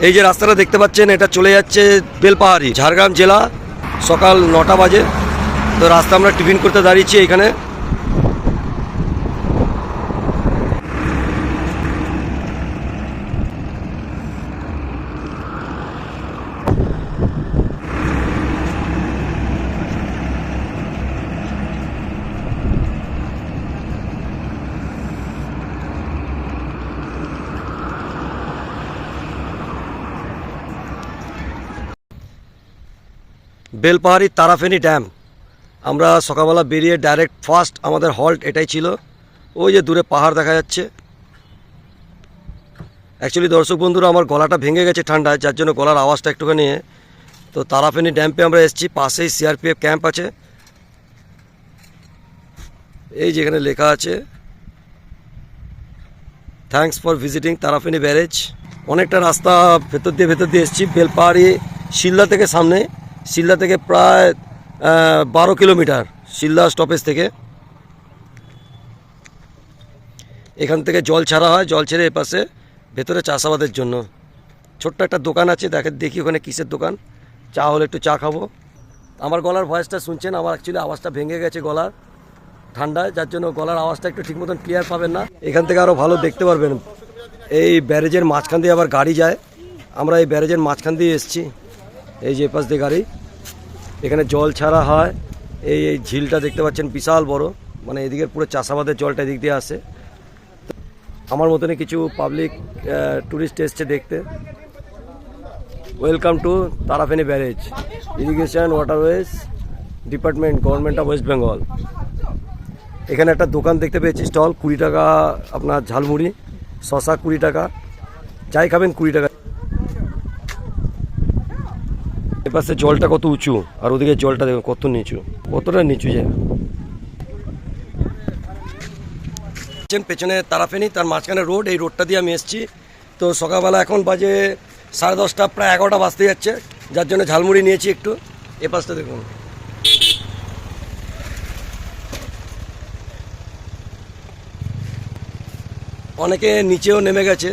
এই যে রাস্তাটা দেখতে পাচ্ছেন এটা চলে যাচ্ছে বেলপাহাড়ি, ঝাড়গ্রাম জেলা। সকাল 9টা বাজে। তো রাস্তা আমরা টিফিন করতে দাঁড়িয়েছি এখানে। বেলপাহাড়ি তারাফেনী ড্যাম। আমরা সকালবেলা বেরিয়ে ডাইরেক্ট ফার্স্ট আমাদের হল্ট এটাই ছিল। ওই যে দূরে পাহাড় দেখা যাচ্ছে। অ্যাকচুয়ালি দর্শক বন্ধুরা, আমার গলাটা ভেঙে গেছে ঠান্ডায়, যার জন্য গলার আওয়াজটা একটুখানি। তো তারাফেনী ড্যাম্পে আমরা এসেছি, পাশেই সিআরপিএফ ক্যাম্প আছে। এই যেখানে লেখা আছে thanks for visiting Tarafeni barrage. অনেকটা রাস্তা ভেতর দিয়ে এসেছি। বেলপাহাড়ি শিলদা থেকে সামনে, শিলদা থেকে প্রায় 12 কিলোমিটার শিলদা স্টপেজ থেকে। এখান থেকে জল ছাড়া হয়, জল ছেড়ে এপাশে ভেতরে চাষাবাদের জন্য ছোট্ট একটা দোকান আছে। দেখি ওখানে কিসের দোকান। চা হলে একটু চা খাবো। আমার গলার ভয়েসটা শুনছেন, আমার অ্যাকচুয়ালি আওয়াজটা ভেঙে গেছে গলার ঠান্ডায়, যার জন্য গলার আওয়াজটা একটু ঠিক মতন ক্লিয়ার পাবেন না। এখান থেকে আরও ভালো দেখতে পারবেন। এই ব্যারেজের মাঝখান দিয়ে আবার গাড়ি যায়। আমরা এই ব্যারেজের মাঝখান দিয়ে এসেছি। এই যে এপাশ দিয়ে গাড়ি, এখানে জল ছাড়া হয়। এই ঝিলটা দেখতে পাচ্ছেন বিশাল বড়, মানে এদিকের পুরো চাষাবাদের জলটা এদিক দিয়ে আসে। আমার মতনই কিছু পাবলিক ট্যুরিস্ট এসছে দেখতে। Welcome to Tarafeni barrage, irrigation waterways department, government of West Bengal. এখানে একটা দোকান দেখতে পেয়েছি, স্টল 20 টাকা আপনার ঝালমুড়ি, শশা 20 টাকা, যাই খাবেন 20 টাকা। এপাশে জলটা কত উঁচু, আর ওদিকে জলটা দেখুন কত নিচু, কতটা নিচু যায়। পেছনে তারাফেনী, তার মাঝখানে রোড, এই রোডটা দিয়ে আমি এসেছি। তো সকালবেলা এখন বাজে 10:30, প্রায় 11টা বাজতে যাচ্ছে, যার জন্য ঝালমুড়ি নিয়েছি একটু। এ পাশটা দেখুন, অনেকে নিচেও নেমে গেছে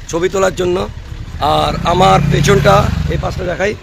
ছবি তোলার জন্য। আর আমার পেছনটা এই পাশটা দেখাই।